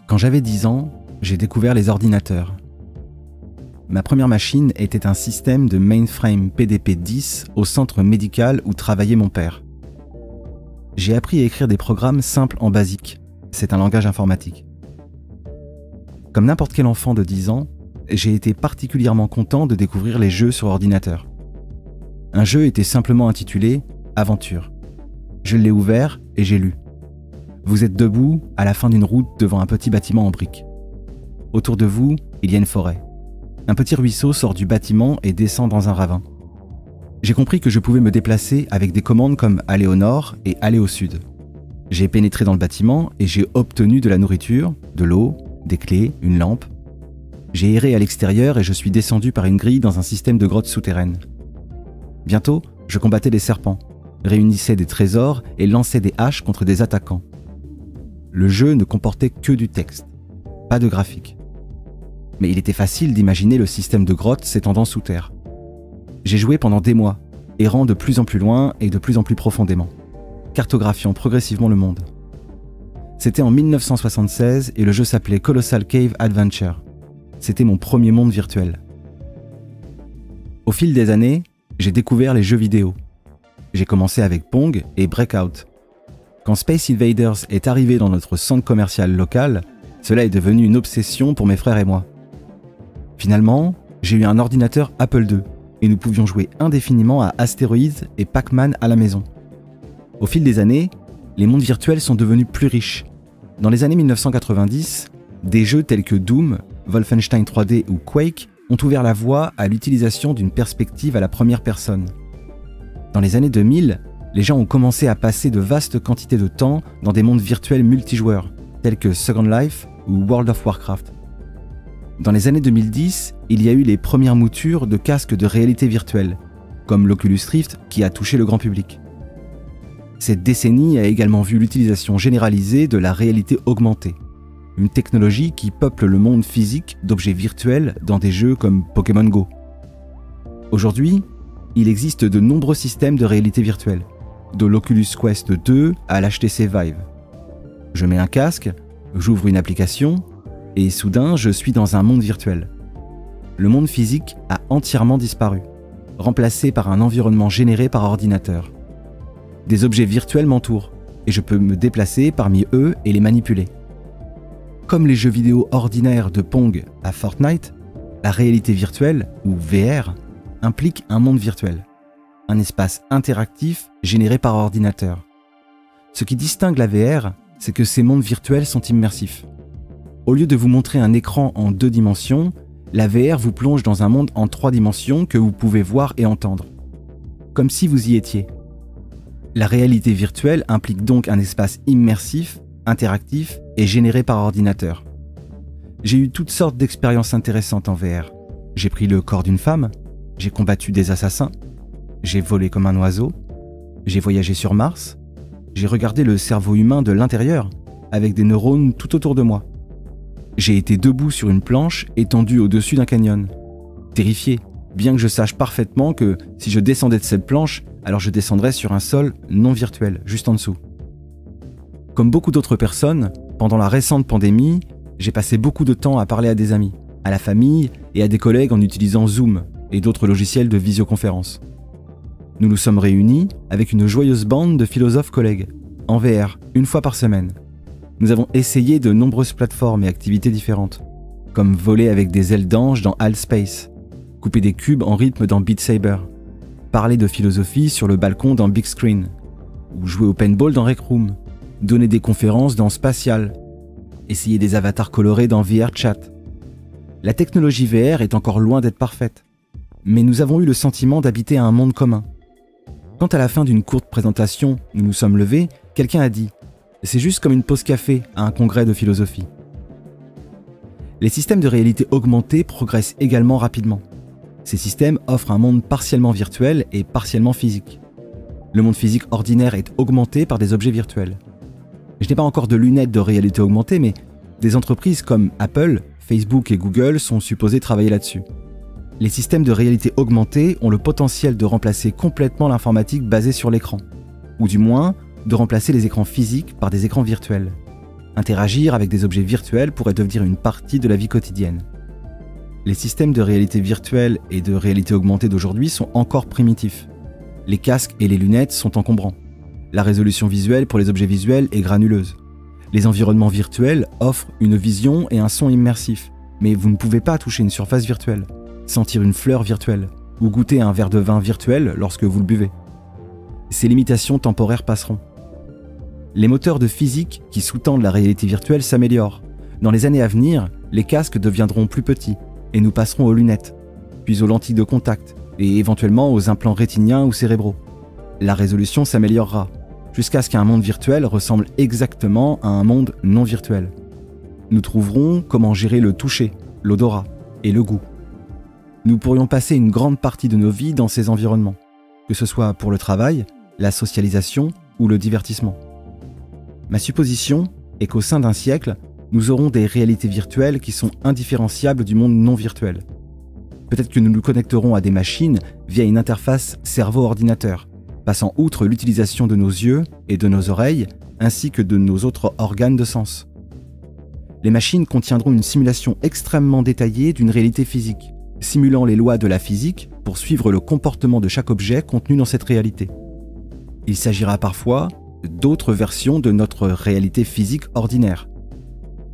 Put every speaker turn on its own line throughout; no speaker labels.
Quand j'avais 10 ans, j'ai découvert les ordinateurs. Ma première machine était un système de mainframe PDP-10 au centre médical où travaillait mon père. J'ai appris à écrire des programmes simples en BASIC. C'est un langage informatique. Comme n'importe quel enfant de 10 ans, j'ai été particulièrement content de découvrir les jeux sur ordinateur. Un jeu était simplement intitulé « Aventure ». Je l'ai ouvert et j'ai lu. Vous êtes debout à la fin d'une route devant un petit bâtiment en briques. Autour de vous, il y a une forêt. Un petit ruisseau sort du bâtiment et descend dans un ravin. J'ai compris que je pouvais me déplacer avec des commandes comme aller au nord et aller au sud. J'ai pénétré dans le bâtiment et j'ai obtenu de la nourriture, de l'eau, des clés, une lampe. J'ai erré à l'extérieur et je suis descendu par une grille dans un système de grottes souterraines. Bientôt, je combattais des serpents, réunissais des trésors et lançais des haches contre des attaquants. Le jeu ne comportait que du texte, pas de graphique. Mais il était facile d'imaginer le système de grottes s'étendant sous terre. J'ai joué pendant des mois, errant de plus en plus loin et de plus en plus profondément, cartographiant progressivement le monde. C'était en 1976 et le jeu s'appelait Colossal Cave Adventure. C'était mon premier monde virtuel. Au fil des années, j'ai découvert les jeux vidéo. J'ai commencé avec Pong et Breakout. Quand Space Invaders est arrivé dans notre centre commercial local, cela est devenu une obsession pour mes frères et moi. Finalement, j'ai eu un ordinateur Apple II et nous pouvions jouer indéfiniment à Asteroids et Pac-Man à la maison. Au fil des années, les mondes virtuels sont devenus plus riches. Dans les années 1990, des jeux tels que Doom, Wolfenstein 3D ou Quake ont ouvert la voie à l'utilisation d'une perspective à la première personne. Dans les années 2000, les gens ont commencé à passer de vastes quantités de temps dans des mondes virtuels multijoueurs, tels que Second Life ou World of Warcraft. Dans les années 2010, il y a eu les premières moutures de casques de réalité virtuelle, comme l'Oculus Rift qui a touché le grand public. Cette décennie a également vu l'utilisation généralisée de la réalité augmentée, une technologie qui peuple le monde physique d'objets virtuels dans des jeux comme Pokémon Go. Aujourd'hui, il existe de nombreux systèmes de réalité virtuelle, de l'Oculus Quest 2 à l'HTC Vive. Je mets un casque, j'ouvre une application, et soudain je suis dans un monde virtuel. Le monde physique a entièrement disparu, remplacé par un environnement généré par ordinateur. Des objets virtuels m'entourent, et je peux me déplacer parmi eux et les manipuler. Comme les jeux vidéo ordinaires de Pong à Fortnite, la réalité virtuelle, ou VR, implique un monde virtuel, un espace interactif généré par ordinateur. Ce qui distingue la VR, c'est que ces mondes virtuels sont immersifs. Au lieu de vous montrer un écran en 2 dimensions, la VR vous plonge dans un monde en 3 dimensions que vous pouvez voir et entendre, comme si vous y étiez. La réalité virtuelle implique donc un espace immersif, interactif et généré par ordinateur. J'ai eu toutes sortes d'expériences intéressantes en VR. J'ai pris le corps d'une femme, j'ai combattu des assassins, j'ai volé comme un oiseau, j'ai voyagé sur Mars, j'ai regardé le cerveau humain de l'intérieur, avec des neurones tout autour de moi. J'ai été debout sur une planche étendue au-dessus d'un canyon, terrifié, bien que je sache parfaitement que si je descendais de cette planche, alors je descendrais sur un sol non virtuel, juste en dessous. Comme beaucoup d'autres personnes, pendant la récente pandémie, j'ai passé beaucoup de temps à parler à des amis, à la famille et à des collègues en utilisant Zoom et d'autres logiciels de visioconférence. Nous nous sommes réunis avec une joyeuse bande de philosophes collègues, en VR, une fois par semaine. Nous avons essayé de nombreuses plateformes et activités différentes, comme voler avec des ailes d'ange dans HAL Space, couper des cubes en rythme dans Beat Saber, parler de philosophie sur le balcon dans Big Screen, ou jouer au paintball dans Rec Room, donner des conférences dans Spatial, essayer des avatars colorés dans VR Chat. La technologie VR est encore loin d'être parfaite, mais nous avons eu le sentiment d'habiter un monde commun. Quand à la fin d'une courte présentation, nous nous sommes levés, quelqu'un a dit « C'est juste comme une pause café à un congrès de philosophie ». Les systèmes de réalité augmentée progressent également rapidement. Ces systèmes offrent un monde partiellement virtuel et partiellement physique. Le monde physique ordinaire est augmenté par des objets virtuels. Je n'ai pas encore de lunettes de réalité augmentée, mais des entreprises comme Apple, Facebook et Google sont supposées travailler là-dessus. Les systèmes de réalité augmentée ont le potentiel de remplacer complètement l'informatique basée sur l'écran, ou du moins de remplacer les écrans physiques par des écrans virtuels. Interagir avec des objets virtuels pourrait devenir une partie de la vie quotidienne. Les systèmes de réalité virtuelle et de réalité augmentée d'aujourd'hui sont encore primitifs. Les casques et les lunettes sont encombrants. La résolution visuelle pour les objets visuels est granuleuse. Les environnements virtuels offrent une vision et un son immersifs, mais vous ne pouvez pas toucher une surface virtuelle, sentir une fleur virtuelle ou goûter un verre de vin virtuel lorsque vous le buvez. Ces limitations temporaires passeront. Les moteurs de physique qui sous-tendent la réalité virtuelle s'améliorent. Dans les années à venir, les casques deviendront plus petits et nous passerons aux lunettes, puis aux lentilles de contact et éventuellement aux implants rétiniens ou cérébraux. La résolution s'améliorera jusqu'à ce qu'un monde virtuel ressemble exactement à un monde non virtuel. Nous trouverons comment gérer le toucher, l'odorat et le goût. Nous pourrions passer une grande partie de nos vies dans ces environnements, que ce soit pour le travail, la socialisation ou le divertissement. Ma supposition est qu'au sein d'un siècle, nous aurons des réalités virtuelles qui sont indifférenciables du monde non virtuel. Peut-être que nous nous connecterons à des machines via une interface cerveau-ordinateur, passant outre l'utilisation de nos yeux et de nos oreilles, ainsi que de nos autres organes de sens. Les machines contiendront une simulation extrêmement détaillée d'une réalité physique, simulant les lois de la physique pour suivre le comportement de chaque objet contenu dans cette réalité. Il s'agira parfois d'autres versions de notre réalité physique ordinaire.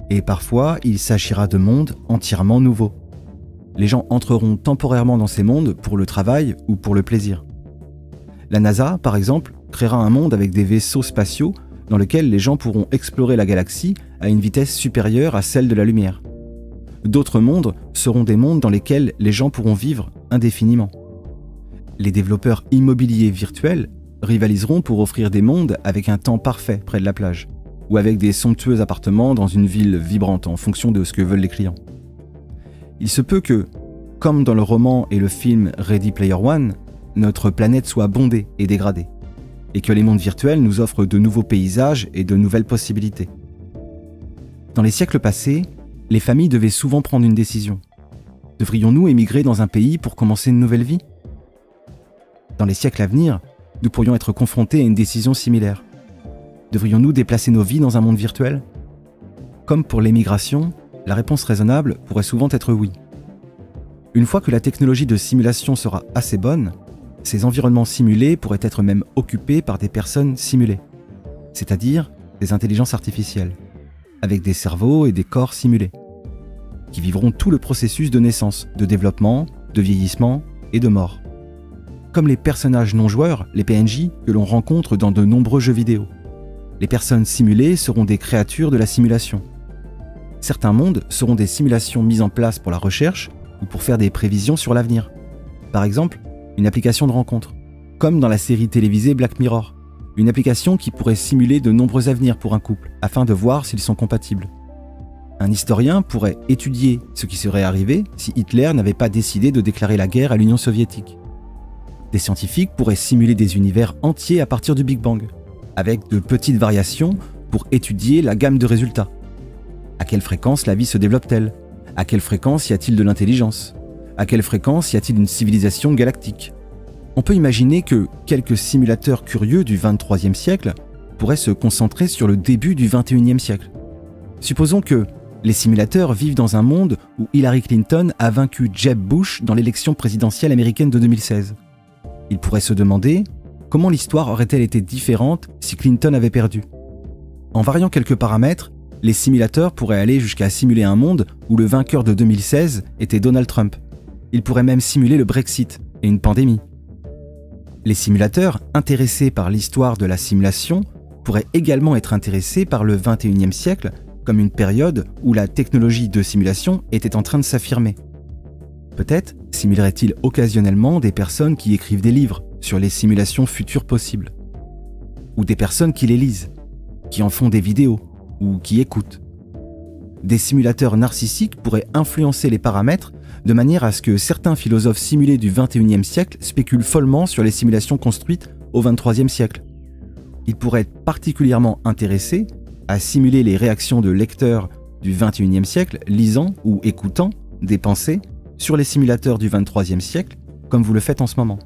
Et parfois, il s'agira de mondes entièrement nouveaux. Les gens entreront temporairement dans ces mondes pour le travail ou pour le plaisir. La NASA, par exemple, créera un monde avec des vaisseaux spatiaux dans lequel les gens pourront explorer la galaxie à une vitesse supérieure à celle de la lumière. D'autres mondes seront des mondes dans lesquels les gens pourront vivre indéfiniment. Les développeurs immobiliers virtuels rivaliseront pour offrir des mondes avec un temps parfait près de la plage, ou avec des somptueux appartements dans une ville vibrante en fonction de ce que veulent les clients. Il se peut que, comme dans le roman et le film Ready Player One, notre planète soit bondée et dégradée, et que les mondes virtuels nous offrent de nouveaux paysages et de nouvelles possibilités. Dans les siècles passés, les familles devaient souvent prendre une décision. Devrions-nous émigrer dans un pays pour commencer une nouvelle vie ? Dans les siècles à venir, nous pourrions être confrontés à une décision similaire. Devrions-nous déplacer nos vies dans un monde virtuel ? Comme pour l'émigration, la réponse raisonnable pourrait souvent être oui. Une fois que la technologie de simulation sera assez bonne, ces environnements simulés pourraient être même occupés par des personnes simulées, c'est-à-dire des intelligences artificielles, avec des cerveaux et des corps simulés, qui vivront tout le processus de naissance, de développement, de vieillissement et de mort. Comme les personnages non-joueurs, les PNJ, que l'on rencontre dans de nombreux jeux vidéo. Les personnes simulées seront des créatures de la simulation. Certains mondes seront des simulations mises en place pour la recherche ou pour faire des prévisions sur l'avenir. Par exemple, une application de rencontre, comme dans la série télévisée Black Mirror, une application qui pourrait simuler de nombreux avenirs pour un couple afin de voir s'ils sont compatibles. Un historien pourrait étudier ce qui serait arrivé si Hitler n'avait pas décidé de déclarer la guerre à l'Union soviétique. Des scientifiques pourraient simuler des univers entiers à partir du Big Bang, avec de petites variations pour étudier la gamme de résultats. À quelle fréquence la vie se développe-t-elle ? À quelle fréquence y a-t-il de l'intelligence ? À quelle fréquence y a-t-il une civilisation galactique ? On peut imaginer que quelques simulateurs curieux du XXIIIe siècle pourraient se concentrer sur le début du XXIe siècle. Supposons que les simulateurs vivent dans un monde où Hillary Clinton a vaincu Jeb Bush dans l'élection présidentielle américaine de 2016. Ils pourraient se demander comment l'histoire aurait-elle été différente si Clinton avait perdu. En variant quelques paramètres, les simulateurs pourraient aller jusqu'à simuler un monde où le vainqueur de 2016 était Donald Trump. Ils pourraient même simuler le Brexit et une pandémie. Les simulateurs intéressés par l'histoire de la simulation pourraient également être intéressés par le XXIe siècle comme une période où la technologie de simulation était en train de s'affirmer. Peut-être simuleraient-ils occasionnellement des personnes qui écrivent des livres sur les simulations futures possibles, ou des personnes qui les lisent, qui en font des vidéos ou qui écoutent. Des simulateurs narcissiques pourraient influencer les paramètres de manière à ce que certains philosophes simulés du XXIe siècle spéculent follement sur les simulations construites au XXIIIe siècle. Ils pourraient être particulièrement intéressés à simuler les réactions de lecteurs du XXIe siècle lisant ou écoutant des pensées sur les simulateurs du XXIIIe siècle, comme vous le faites en ce moment.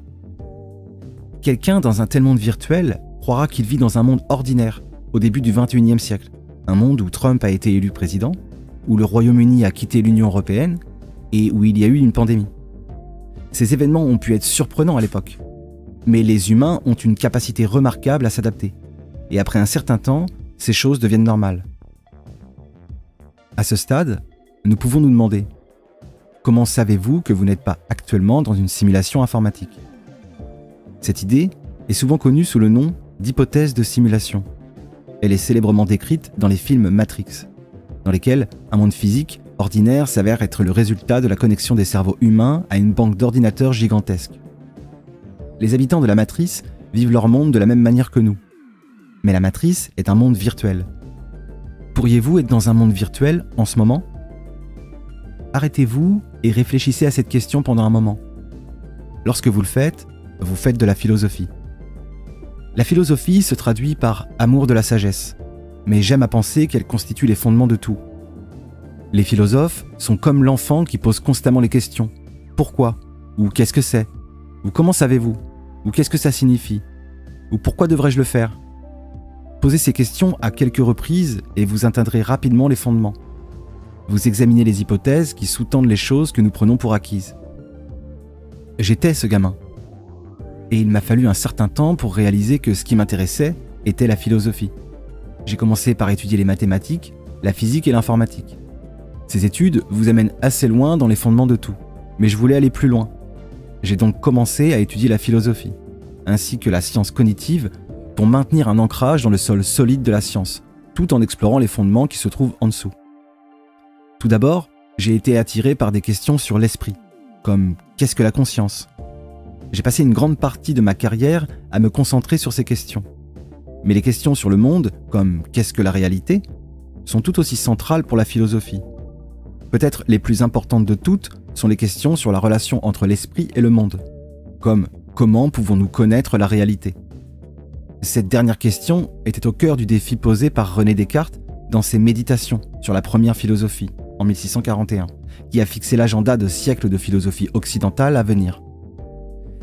Quelqu'un dans un tel monde virtuel croira qu'il vit dans un monde ordinaire au début du XXIe siècle, Un monde où Trump a été élu président, où le Royaume-Uni a quitté l'Union européenne et où il y a eu une pandémie. Ces événements ont pu être surprenants à l'époque, mais les humains ont une capacité remarquable à s'adapter. Et après un certain temps, ces choses deviennent normales. À ce stade, nous pouvons nous demander: comment savez-vous que vous n'êtes pas actuellement dans une simulation informatique? Cette idée est souvent connue sous le nom d'hypothèse de simulation. Elle est célèbrement décrite dans les films Matrix, dans lesquels un monde physique ordinaire s'avère être le résultat de la connexion des cerveaux humains à une banque d'ordinateurs gigantesque. Les habitants de la matrice vivent leur monde de la même manière que nous. Mais la matrice est un monde virtuel. Pourriez-vous être dans un monde virtuel en ce moment? Arrêtez-vous et réfléchissez à cette question pendant un moment. Lorsque vous faites de la philosophie. La philosophie se traduit par amour de la sagesse, mais j'aime à penser qu'elle constitue les fondements de tout. Les philosophes sont comme l'enfant qui pose constamment les questions. Pourquoi? Ou qu'est-ce que c'est? Ou comment savez-vous? Ou qu'est-ce que ça signifie? Ou pourquoi devrais-je le faire? Posez ces questions à quelques reprises et vous atteindrez rapidement les fondements. Vous examinez les hypothèses qui sous-tendent les choses que nous prenons pour acquises. J'étais ce gamin. Et il m'a fallu un certain temps pour réaliser que ce qui m'intéressait était la philosophie. J'ai commencé par étudier les mathématiques, la physique et l'informatique. Ces études vous amènent assez loin dans les fondements de tout, mais je voulais aller plus loin. J'ai donc commencé à étudier la philosophie, ainsi que la science cognitive, pour maintenir un ancrage dans le sol solide de la science, tout en explorant les fondements qui se trouvent en dessous. Tout d'abord, j'ai été attiré par des questions sur l'esprit, comme qu'est-ce que la conscience? J'ai passé une grande partie de ma carrière à me concentrer sur ces questions. Mais les questions sur le monde, comme qu'est-ce que la réalité, sont tout aussi centrales pour la philosophie. Peut-être les plus importantes de toutes sont les questions sur la relation entre l'esprit et le monde, comme comment pouvons-nous connaître la réalité? Cette dernière question était au cœur du défi posé par René Descartes dans ses Méditations sur la première philosophie, en 1641, qui a fixé l'agenda de siècles de philosophie occidentale à venir.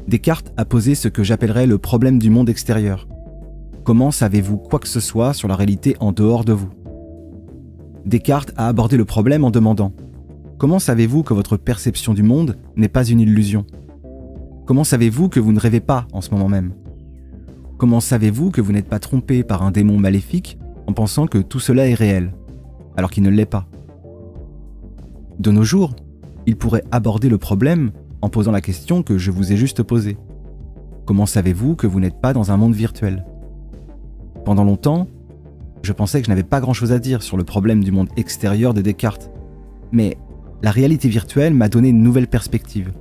Descartes a posé ce que j'appellerais le problème du monde extérieur. Comment savez-vous quoi que ce soit sur la réalité en dehors de vous? Descartes a abordé le problème en demandant: comment savez-vous que votre perception du monde n'est pas une illusion? Comment savez-vous que vous ne rêvez pas en ce moment même? Comment savez-vous que vous n'êtes pas trompé par un démon maléfique en pensant que tout cela est réel, alors qu'il ne l'est pas? De nos jours, il pourrait aborder le problème en posant la question que je vous ai juste posée. Comment savez-vous que vous n'êtes pas dans un monde virtuel? Pendant longtemps, je pensais que je n'avais pas grand-chose à dire sur le problème du monde extérieur de Descartes. Mais la réalité virtuelle m'a donné une nouvelle perspective.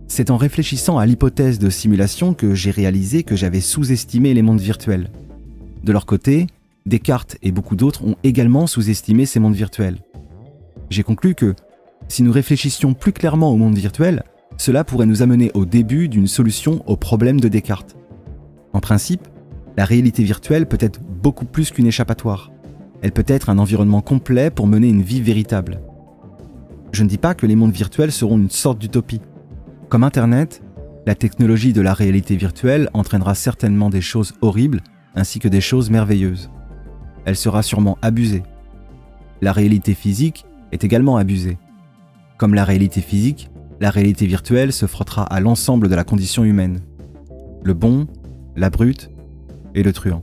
C'est en réfléchissant à l'hypothèse de simulation que j'ai réalisé que j'avais sous-estimé les mondes virtuels. De leur côté, Descartes et beaucoup d'autres ont également sous-estimé ces mondes virtuels. J'ai conclu que, si nous réfléchissions plus clairement au monde virtuel, cela pourrait nous amener au début d'une solution au problème de Descartes. En principe, la réalité virtuelle peut être beaucoup plus qu'une échappatoire. Elle peut être un environnement complet pour mener une vie véritable. Je ne dis pas que les mondes virtuels seront une sorte d'utopie. Comme Internet, la technologie de la réalité virtuelle entraînera certainement des choses horribles ainsi que des choses merveilleuses. Elle sera sûrement abusée. La réalité physique est également abusée. Comme la réalité physique, la réalité virtuelle se frottera à l'ensemble de la condition humaine. Le bon, la brute et le truand.